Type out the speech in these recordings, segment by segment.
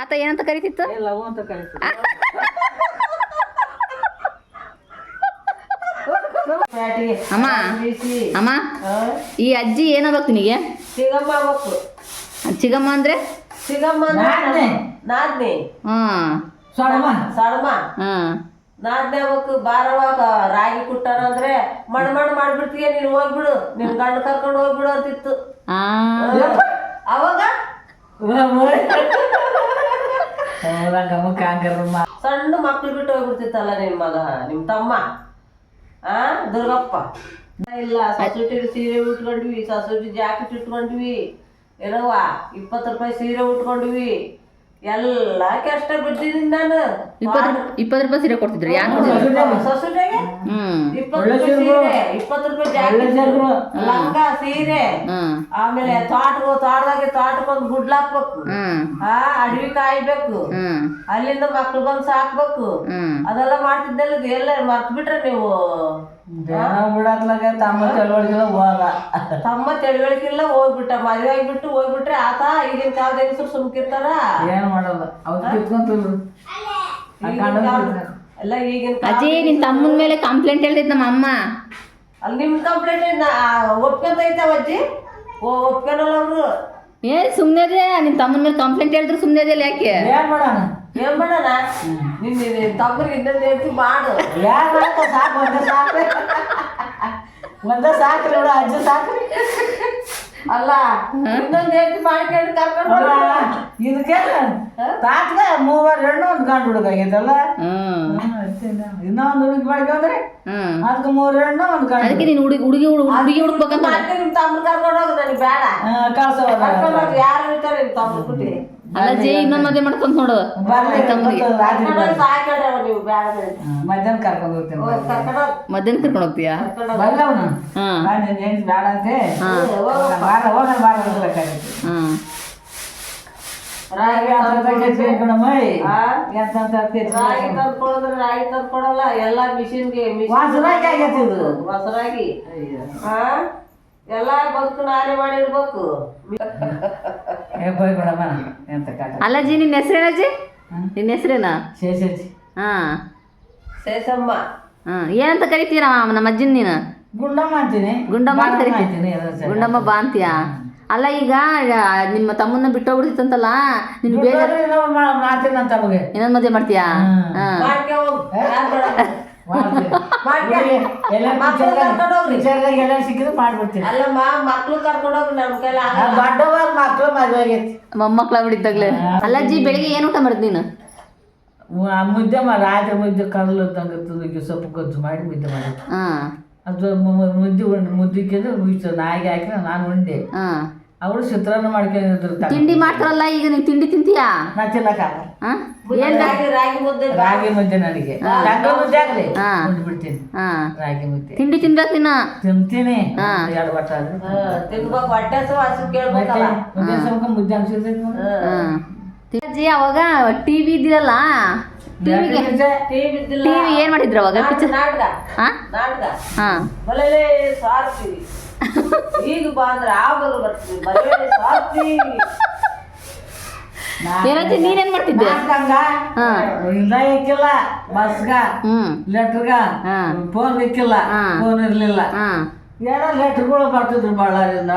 ತಾತ ಏನಂತ ಕರಿತಿತ್ತು? ಲವ್ ಅಂತ ಕರೀತಾರೆ. ಅಮ್ಮ ಅಮ್ಮ ಈ ಅಜ್ಜಿ ಏನಾಗಬೇಕು ನಿನಗೆ? ಸಿಗಮ್ಮ ಆಗ್ಬೇಕು. ಚಿಗಮ್ಮ ಅಂದ್ರೆ ಸಿಗಮ್ಮ ನಾದ್ನೆ. ಸಡಮ ನಾದ್ನೆ ಆಗ್ಬೇಕು. ಬಾರವಾಗ ರಾಗಿ ಕುಟ್ಟಾರ ಅಂದ್ರೆ ಮಣ್ ಮಾಡ್ಬಿಡ್ತೀಯ ನೀನ್, ಹೋಗ್ಬಿಡು ನಿನ್ ಗಂಡ ಕರ್ಕೊಂಡು ಹೋಗ್ಬಿಡು ಅಂತಿತ್ತು ಅವಾಗ. ಸಣ್ಣ ಮಕ್ಳು ಬಿಟ್ಟು ಹೋಗ್ಬಿಡ್ತಿತ್ತಲ್ಲ ನಿನ್ ಮಗ, ನಿಮ್ ತಮ್ಮ ದುರ್ಗಪ್ಪ. ಇಲ್ಲ ಸೊಸೈಟಿಗೆ ಸೀರೆ ಉಟ್ಕೊಂಡ್ವಿ, ಸೊಸೈಟಿ ಜಾಕೆಟ್ ಇಟ್ಕೊಂಡ್ವಿ, ಏನವ್ವ 20 ರೂಪಾಯಿ ಸೀರೆ ಉಟ್ಕೊಂಡ್ವಿ, ಎಲ್ಲ ಕಷ್ಟ ಬಿಟ್ಟಿದ್ದೀನಿ ನಾನು. 20 ರೂಪಾಯಿ ಸೀರೆ ಕೊಡ್ತಿದ್ರು ಯಾರು? ಸೊಸೈಟಿಗೆ 20 ರೂಪಾಯಿ ಜಾಕೆಟ್, ಲಂಗ, ಸೀರೆ, ಆಮೇಲೆ ತೋಟಕ್ಕೊಂದು ಗುಡ್ಲ ಹಾಕ್ಬೇಕು, ಅಡವಿ ಕಾಯ್ಬೇಕು, ಅಲ್ಲಿಂದ ಮಕ್ಳು ಬಂದು ಸಾಕ್ಬೇಕು, ಅದೆಲ್ಲ ಮಾಡ್ತಿದ್ದಲ್ಲ. ಎಲ್ಲ ಮರ್ತ್ ಬಿಟ್ರೆ ನೀವು? ತಮ್ಮ ತಿಳುವಳಿಕೆಲ್ಲ ಹೋಗ್ಬಿಟ್ಟ, ಮದುವೆ ಆಗಿಬಿಟ್ಟು ಹೋಗ್ಬಿಟ್ರೆ ಆತ. ಈಗಿನ ಕಾಲದ ಹೆಂಗಸರು ಸುಮ್ಕಿರ್ತಾರ? ಏನ್ ಮಾಡಲ್ಲ, ಎಲ್ಲ ಈಗಿನ ಅಜ್ಜಿ ನಿನ್ ತಮ್ಮನ ಮೇಲೆ ಕಂಪ್ಲೇಂಟ್ ಹೇಳ್ತಿದ್ ನಮ್ಮ ಅಮ್ಮ. ಅಲ್ಲಿ ನಿಮ್ ಕಂಪ್ಲೇಂಟ್ ಒಪ್ಕೊಂತೈತಾವ ಅಜ್ಜಿ? ಒಪ್ಕೊನಲ್ಲ ಅವ್ರು. ಸುಮ್ನೆ ಅದೇ ನಿನ್ ತಮ್ಮನ ಮೇಲೆ ಕಂಪ್ಲೇಂಟ್ ಹೇಳಿದ್ರು ಸುಮ್ನೆ ಅದೇ ಯಾಕೆ? ಏನ್ ಮಾಡೋಣ ನಿನ್ ತಮ್ಮರಿಗೆ ಇನ್ನೊಂದು ಹೇಳ್ತಿ ಮಾಡು. ಸಾಕು ಒಂದೇ ಸಾಕ್ರಿ ನೋಡ, ಅಜ್ಜಿ ಸಾಕ್ರಿ. ಅಲ್ಲ ಇನ್ನೊಂದು ಹೇಳ್ತಿ ಮಾಡ್ಕೊಂಡು ಕರ್ಕೊಂಡು ಇದಕ್ಕೆ ತಾತ್ಗ 3 ಹೆಣ್ಣು 1 ಗಂಡು ಹುಡುಗ ಆಗೈತಲ್ಲ. ಇನ್ನೊಂದು ಹುಡುಗಿ ಮಾಡ್ಕೊಂಡ್ರೆ ಅದಕ್ಕೆ 3 ಹೆಣ್ಣು 1 ಗಂಡು. ಅದಕ್ಕೆ ನೀನು ಹುಡುಗಿ ಹುಡುಕ್ಬೇಕಂತ ನಿಮ್ ತಮ್ಮ ಕರ್ಕೊಂಡು ಹೋಗ. ನನಗೆ ಬೇಡ, ಕರ್ಕೊಂಡು ಯಾರು ಇರ್ತಾರೆ ನಿಮ್ ತಮ್ಮ ಕುಟ್ಟಿ. ಅಲ್ಲಜ್ಜಿ ಇನ್ನೊಂದು ಮದುವೆ ಮಾಡ್ಕೊಂಡ್ ನೋಡು. ಸಾಕಾಡ್ರವ ನೀವು, ಬೇಡ. ಮಧ್ಯಾಹ್ನ ಕರ್ಕೊಂಡು ಹೋಗ್ತೇನೆ. ಮಧ್ಯಾಹ್ನ ಕರ್ಕೊಂಡು ಹೋಗ್ತೀಯಾ? ಬಲ್ಲವನು ಬೇಡ ಅಂತೆ ರಾಗಿ ತಂದ್ಕೊಡೋದ್ರೆ ರಾಗಿ ತಂದ್ಕೊಡಲ್ಲ, ಎಲ್ಲ ಮಿಷಿನ್ಗೆ ಹೊಸರಾಗಿ ಎಲ್ಲ ಬದುಕು ನಾನೇ ಮಾಡಿರ್ಬೇಕು. ಅಲ್ಲಜ್ಜಿ ನಿನ್ನ ಹೆಸರೇನಜ್ಜಿ? ನಿನ್ನ ಹೆಸರೇನಾ? ಶೇಷಜ್ಜಿ. ಶೇಷಮ್ಮ. ಏನಂತ ಕರಿತೀರ ನಮ್ಮ ಅಜ್ಜಿನ ನೀನು? ಗುಂಡಮ್ಮ ಅಂತೀನಿ. ಗುಂಡಮ್ಮ ಅಂತ ಕರಿತೀನಿ. ಗುಂಡಮ್ಮ ಬಾ ಅಂತೀಯಾ? ಅಲ್ಲ ಈಗ ನಿಮ್ಮ ತಮ್ಮನ್ನ ಬಿಟ್ಟೋಗ್ಬಿಡ್ತಿತ್ತಂತಲ್ಲ, ನಿನ್ ಬೇಜಾರು ಇನ್ನೊಂದು ಮದುವೆ ಮಾಡ್ತೀಯಾ? ಸಿಕ್ಕಿದ್ರೆ ಮಾಡ್ಬಿಡ್ತೀನಿ. ಅಲ್ಲಮ್ಮ ಮಕ್ಳು ಕರ್ಕೊಂಡೋಗಿ ನಮ್ ಕೈಲ ದೊಡ್ಡವಾಗ ಮಕ್ಳು ಮದುವೆ ಆಗೈತಿ, ಮೊಮ್ಮಕ್ಳ ಬಿಡಿದ್ದಾಗ್ಲೇ. ಅಲ್ಲಜ್ಜಿ ಬೆಳಿಗ್ಗೆ ಏನು ಊಟ ಮಾಡಿದ್ ನೀನು? ಮುದ್ದೆ ರಾತ್ರಿ ಮುದ್ದೆ ಕಡಲು ಸೊಪ್ಪು ಗೊಜ್ಜು ಮಾಡಿ ಮುದ್ದೆ ಮಾಡಿ, ಅದು ಮುದ್ದಿಕ್ಕಿದ್ರೆ ಮುಗಿತು ನಾಯಿಗೆ ಹಾಕಿ ನಾನು ಉಂಡೆ. ಅವಳು ಚಿತ್ರಾನ್ನ ಮಾಡ್ಕೊಂಡಿದ್ರು. ತಿಂಡಿ ಮಾಡ್ತಾರಲ್ಲ ಈಗ, ನೀನ್ ತಿಂಡಿ ತಿಂತೀಯಾ? ನಾ ತಿನ್ನಕ್ಕಾಗಲ್ಲ. ರಾಗಿ ಮುದ್ದೆ ನನಗೆ ಮುದ್ದೆ ಆಗ್ಲಿ ಬಿಡ್ತೀನಿ. ರಾಗಿ ಮುದ್ದೆ ತಿಂಡಿ ತಿನ್ಬೇಕು ನೀನು? ತಿಂತೀನಿ. 2 ವರ್ಷ ಮುದ್ದೆ ಅನ್ಸಿರ್ತೈತಿ. ಅಜ್ಜಿ ಅವಾಗ ಟಿವಿ ಇದ್ದಿರಲ್ಲ, ಟಿವಿ ಏನ್ ಮಾಡಿದ್ರು ಅವಾಗ? ಪಿಕ್ಚರ್ ಈಗ ಬಂದ್ರೆ ಆವಾಗ ಬರ್ತೀವಿ. ಏನಜ್ಜಿ ನೀನೇನ್ ಮಾಡ್ತಿದ್ದೆ? ಇಕ್ಕಿಲ್ಲ ಬಸ್ಗ, ಲೆಟ್ರ್ಗ, ಫೋನ್ ಇಕ್ಕಿಲ್ಲ, ಫೋನ್ ಇರ್ಲಿಲ್ಲ. ಏನೋ ಲೆಟ್ರ್ಗಳು ಬರ್ತಿದ್ರು ಬಳ್ಳಾರಿಂದ.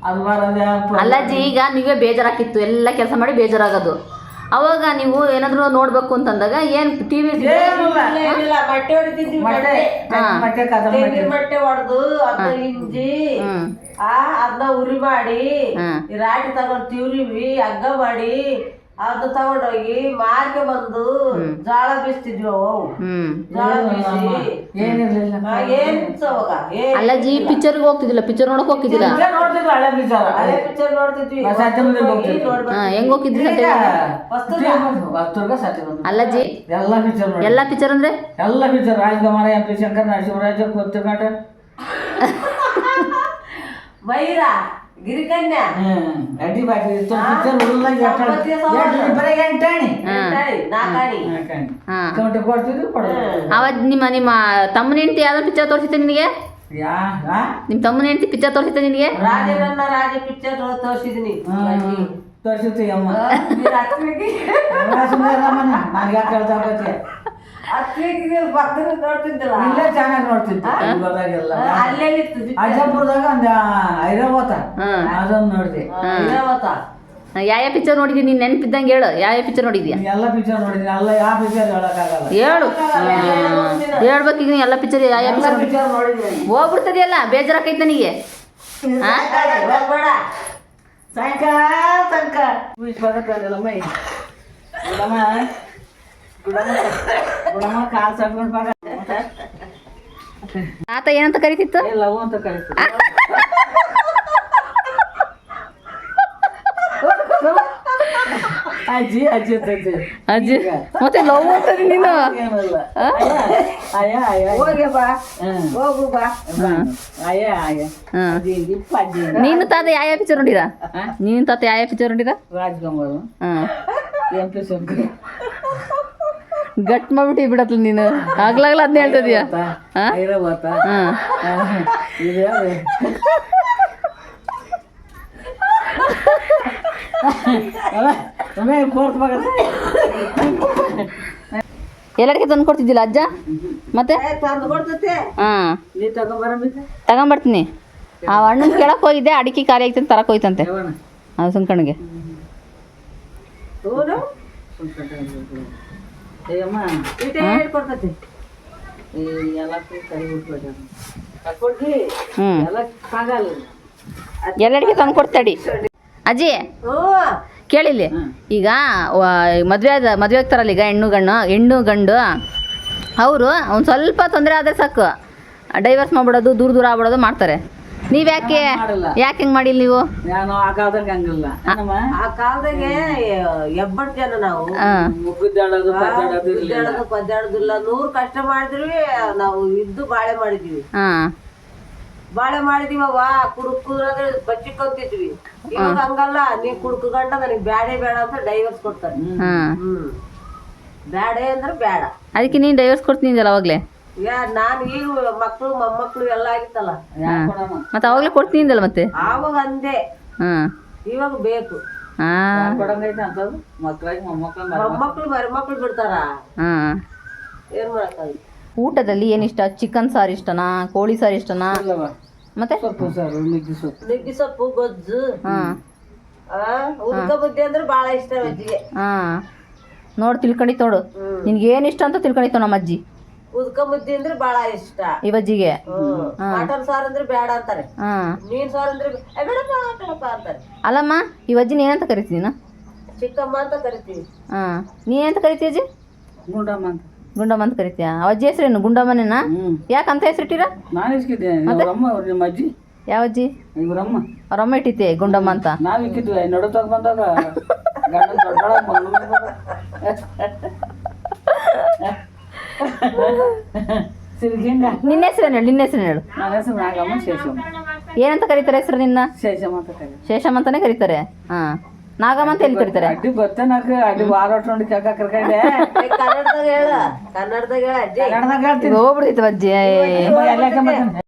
ಅದು ಬರೋದೇ ಅಲ್ಲಜ್ಜಿ ಈಗ ನೀವೇ ಬೇಜಾರಾಕಿತ್ತು, ಎಲ್ಲ ಕೆಲಸ ಮಾಡಿ ಬೇಜಾರಾಗೋದು. ಅವಾಗ ನೀವು ಏನಾದ್ರು ನೋಡ್ಬೇಕು ಅಂತಂದಾಗ ಏನ್ ಟಿವಿ ಬಟ್ಟೆ ಹೊಡಿತಿದ್ವಿ. ಬಟ್ಟೆ ಹೊಡೆದು ಅದನ್ನ ಹಿಂಜಿ ಅದನ್ನ ಉರಿ ಮಾಡಿ ರಾಟಿ ತಗೊಂಡು ತಿವ್ರಿವಿ, ಹಗ್ಗ ಮಾಡಿ ಅದು ತಗೊಂಡೋಗಿ ಮಾರ್ಕೆ ಬಂದು ಜಾಳ ಬೀಸ್ತಿದ್ವಿ. ಜಾಳ ಬೀಸಿ ಅಲ್ಲಜ್ಜಿ ಪಿಕ್ಚರ್ಗೆ ಹೋಗ್ತಿದ್ದಿಲ್ಲ? ಪಿಕ್ಚರ್ ನೋಡಕ್ ಹೋಗ್ತಿದ್ದಿಲ್ಲ? ಹಳೆ ಪಿಕ್ಚರ್ ನೋಡ್ತಿದ್ವಿ. ಹೆಂಗ್ ಹೋಗಿದ್ರಿ? ಅಲ್ಲಜ್ಜಿ ಎಲ್ಲ ಪಿಕ್ಚರ್ ಅಂದ್ರೆ ಎಲ್ಲ ಪಿಕ್ಚರ್ ರಾಜಕುಮಾರ, ಎಂ ಪಿ ಶಂಕರ್, ನರಸಿಂಹರಾಜ, ಕೊತ್ತಕಾಟ, ವೈರ, ಗಿರಿಕನ್ಯಾ, ಅಡ್ಡಿ ಬಾಕಿ ಅವತ್ ನಿಮ್ಮ ತಮ್ಮನ ಹೆಂಡತಿ ಯಾವ್ದೋ ಪಿಕ್ಚರ್ ತೋರಿಸಿತ್ತೆ ನಿನಗೆ? ನಿಮ್ ತಮ್ಮನ ಹೆಂಡತಿ ಪಿಕ್ಚರ್ ತೋರಿಸಿತ್ತೆ ನಿನಗೆ? ರಾಜ ಪಿಕ್ಚರ್ ತೋರಿಸಿದೀನಿ. ತೋರಿಸುತ್ತಿ ಅಮ್ಮ ಅತ್ಲಿಗೆ ನನಗೆ ಯಾಕೆ ಹೇಳ್ತಾ ಹೋಗ್ತಿ ಅತ್ಲಿಗೆ ಭಕ್ತನ ನೋಡ್ತಿದ್ದಲ್ಲ ಇಲ್ಲೇ ಚೆನ್ನಾಗಿ ನೋಡ್ತಿತ್ತು ಗೊತ್ತಾಗಿಲ್ಲ ಅಲ್ಲೇ ಇತ್ತು ಅಜ್ಜಪುರದಾಗ ಒಂದು ಐರಾವತ ಅದೊಂದು ನೋಡಿದೆ ಇರಾವತ ಯಾವ ಪಿಕ್ಚರ್ ನೋಡಿದ್ಯಾ ನೀನು ನೆನಪಿದ್ದಂಗೆ ಹೇಳು ಯಾವ ಪಿಕ್ಚರ್ ನೋಡಿದ್ಯಾ ಎಲ್ಲ ಪಿಕ್ಚರ್ ನೋಡಿದ್ದೀನಿ ಅಲ್ಲ ಯಾವ ಪಿಕ್ಚರ್ ಹೇಳಕ್ಕಾಗಲ್ಲ ಹೇಳು ಹೇಳ್ಬೇಕು ಈಗ ನೀ ಎಲ್ಲ ಪಿಕ್ಚರ್ ಯಾವ ಎಲ್ಲ ಪಿಕ್ಚರ್ ಪಿಕ್ಚರ್ ನೋಡಿದ್ದೀನಿ ಹೋಗ್ಬಿಡ್ತದೆಯಲ್ಲ ಬೇಜಾರಾಕೈತೆ ನನಗೆ ಬೇಡ ಸಾಯಂಕಾಲ ತನಕ ಬೀಸ್ಬಾರಲ್ಲ ಮೈ ಗುಡಮ್ಮ ಗುಡಮ್ಮ ಗುಡಮ್ಮ ಕಾಲು ಸಾಕ್ಕೊಂಡು ಬಾಗ ಆತ ಏನಂತ ಕರಿತಿತ್ತು ಲವ್ ಅಂತ ಕರೀತಾರೆ ಅಜ್ಜಿ ಅಜ್ಜಿ ಅಂತೈತಿ ಅಜ್ಜಿ ಮತ್ತೆ ಲವ್ ಅಂತದಿ ನೀನು ಏನಲ್ಲ ಅಯ್ಯ ಅಯ್ಯ ಹೋಗಿ ಬಾ ಹೋಗು ಬಾ ಅಯ್ಯ ಅಯ್ಯ ಹ್ಮ್ ಅಜ್ಜಿ ಇಪ್ಪ ಅಜ್ಜಿ ನೀನು ತಾತ ಯಾವ ಪಿಕ್ಚರ್ ನೋಡಿರ ನೀನು ತಾತ ಯಾವ ಪಿಕ್ಚರ್ ನೋಡಿರ ರಾಜ್ಕುಮಾರ್ ಹ್ಮ್ MP ಶಂಕರ್ ಗಟ್ ಮಾಡ್ಬಿಟ್ಟು ಬಿಡತ್ಲ ನೀನು ಆಗ್ಲಾಗ್ಲ ಅದನ್ನ ಹೇಳ್ತದೀಯ ಐರಾವತ ಇದು ಫೋರ್ತ್ ಭಾಗ ಎಲ್ಲರಿಗೆ ತಂದು ಕೊಡ್ತಿದ್ದಿಲ್ಲ ಅಜ್ಜ ಮತ್ತೆ ತಂದು ಕೊಡ್ತತೆ ಹಾಂ ನೀ ತಗೊಂಬರಬೇಕು ತಗೊಂಬರ್ತೀನಿ ಆ ಅಣ್ಣನ ಕೇಳಕ್ಕೆ ಹೋಗಿದ್ದೆ ಅಡಿಕೆ ಖಾಲಿ ಐತೆ ಅಂತ ತರಕ್ಕೆ ಹೋಯ್ತಂತೆ ಅದು ಸುಂಕಣಿಗೆ ಅಯ್ಯಮ್ಮ ಇಟೇ ಹೇಳ್ಕೊಡ್ತತಿ ಎಲ್ಲ ಕರಿ ಬಿಟ್ಬಿಟ್ಟ ತಕೊಡ್ಗಿ ಹ್ಞೂ ಎಲ್ಲ ಆಗಲ್ಲ ಎಲ್ಲರಿಗೆ ತಂದು ಕೊಡ್ತಾಡಿ ಅಜ್ಜಿ ಕೇಳಿಲ್ಲಿ ಈಗ ಮದುವೆ ಆಗ್ತಾರಲ್ಲ ಈಗ ಹೆಣ್ಣು ಗಂಡು ಅವರು ಒಂದು ಸ್ವಲ್ಪ ತೊಂದರೆ ಆದರೆ ಸಾಕು ಡೈವರ್ಸ್ ಮಾಡ್ಬಿಡೋದು ದೂರ ಆಗ್ಬಿಡೋದು ಮಾಡ್ತಾರೆ ನೀವು ಯಾಕೆ ಹಿಂಗೆ ಮಾಡಿಲ್ಲ ನೀವು ನಾನು ಆ ಕಾಲದಾಗ ಹಂಗಿಲ್ಲ ಆ ಕಾಲದಾಗೆ ಎಬ್ಬಟ್ಟು ಜನ ನಾವು ಮುಗ್ಗುದ್ದಾಡೋದು ಪದ್ದಾಡೋದಿಲ್ಲ 100 ಕಷ್ಟ ಮಾಡಿದ್ವಿ ನಾವು ಇದ್ದು ಬಾಳೆ ಮಾಡಿದೀವಿ ಹಾಂ ಬಾಳೆ ಮಾಡಿದೀವವ್ವ ಕುಡುಕುದ್ರೆ ಬಚ್ಚಿಕೊಂತಿದ್ವಿ ಇವಾಗ ಹಂಗಲ್ಲ ನೀ ಕುಡ್ಕುಗಂಡ ನನಗೆ ಬ್ಯಾಡೇ ಬೇಡ ಅಂತ ಡೈವರ್ಸ್ ಕೊಡ್ತಾರೆ ಹಾಂ ಬ್ಯಾಡೇ ಅಂದ್ರೆ ಬೇಡ ಅದಕ್ಕೆ ನೀನು ಡೈವರ್ಸ್ ಕೊಡ್ತೀನಿ ಅಂದಲ್ಲ ಅವಾಗಲೇ ನಾನು ಈಗ ಮಕ್ಕಳು ಮೊಮ್ಮಕ್ಕಳು ಎಲ್ಲ ಆಗಿತ್ತಲ್ಲ ಮತ್ತೆ ಅವಾಗಲೇ ಕೊಡ್ತೀನಿ ಅಂದಲ್ಲ ಮತ್ತೆ ಆವಾಗ ಅಂದೆ ಹಾಂ ಇವಾಗ ಬೇಕು ಹಾಂ ಕೊಡಂಗೈತೆ ಅಂತದ್ದು ಮಕ್ಕಳಾಗಿ ಮೊಮ್ಮಕ್ಕಳು ಮರಿಮಕ್ಳು ಬಿಡ್ತಾರ ಹಾಂ ಏನ್ ಮಾಡಕ್ಕಾಗಿ ಊಟದಲ್ಲಿ ಏನಿಷ್ಟ ಚಿಕನ್ ಸಾರು ಇಷ್ಟನಾ ಕೋಳಿ ಸಾರು ಇಷ್ಟನಾ ಮತ್ತೆ ಸೊಪ್ಪು ಸಾರು ನುಗ್ಗಿ ಸೊಪ್ಪು ಗೊಜ್ಜು ಹಾಂ ಉದ್ಕ ಬುದ್ಧಿ ಅಂದ್ರೆ ಬಾಳ ಇಷ್ಟ ಅಜ್ಜಿಗೆ ಹಾಂ ನೋಡು ತಿಳ್ಕೊಂಡಿತ್ತು ನೋಡು ನಿನ್ಗೆ ಏನು ಇಷ್ಟ ಅಂತ ತಿಳ್ಕೊಂಡಿತ್ತು ನಮ್ಮ ಅಜ್ಜಿ ಉದ್ಕ ಮುದ್ದಿ ಅಂದ್ರೆ ಬಾಳ ಇಷ್ಟ ಇವಜ್ಜಿಗೆ ಮಟನ್ ಸಾರು ಅಂದ್ರೆ ಬೇಡ ಅಂತಾರೆ ಹಾಂ ಮೀನ್ ಸಾರು ಅಂದ್ರೆ ಬೇಡಪ್ಪ ಅಂತಾರೆ ಅಲ್ಲಮ್ಮ ಇವಜ್ಜಿನ ಏನಂತ ಕರಿತೀನಿ ನೀನು ಚಿಕ್ಕಮ್ಮ ಅಂತ ಕರಿತೀವಿ ಹಾಂ ನೀನೇಂತ ಕರಿತೀಯ ಅಜ್ಜಿ ಗುಂಡಮ್ಮ ಅಂತ ಗುಂಡಮ್ಮ ಅಂತ ಕರಿತೀಯ ಅವಜ್ಜಿ ಹೆಸ್ರೇನು ಗುಂಡಮ್ಮನೇನಾ ಯಾಕಂತ ಹೆಸರಿಟ್ಟಿರ ನಾನು ಇಸ್ಕಿದ್ದೇನೆ ಅಮ್ಮ ಅವ್ರು ನಿಮ್ಮ ಅಜ್ಜಿ ಯಾವ ಅಜ್ಜಿ ಇವ್ರಮ್ಮ ಅವ್ರಮ್ಮ ಇಟ್ಟಿದ್ದೆ ಗುಂಡಮ್ಮ ಅಂತ ನಾವು ಇಕ್ಕಿದ್ವಿ ನಡುತ್ತಾಗ ಬಂದಾಗ ಗಂಡನ ದೊಡ್ಡೊಳಗೆ ಮಗಳು ಸಿರಿಗಿಂಗ ನಿನ್ನ ಹೆಸ್ರೇನು ಹೇಳು ನನ್ನ ಹೆಸರು ನಾಗಮ್ಮ ಶೇಷಮ್ಮ ಏನಂತ ಕರೀತಾರೆ ಹೆಸರು ನಿನ್ನ ಶೇಷಮ್ಮ ಅಂತ ಕರೀತಾರೆ ಶೇಷಮ್ಮ ಅಂತಾನೆ ಕರೀತಾರೆ ಹಾಂ ನಾಗಮ್ಮ ಅಂತ ಎಲ್ಲಿ ಕರೀತಾರೆ ಅಡ್ಡಿ ಗೊತ್ತೇ ನಾಲ್ಕು ಅಡ್ಡಿ ವಾರ ಹೊಟ್ಕೊಂಡು ಕಾಕ ಕರ್ಕೊಂಡೆ ಕನ್ನಡದಾಗ ಹೇಳ ಅಜ್ಜಿ ಕನ್ನಡದಾಗ ಹೇಳ್ತೀನಿ ಹೋಗ್ಬಿಡ್ತೈತೆ ಅಜ್ಜಿ ಎಲ್ಲ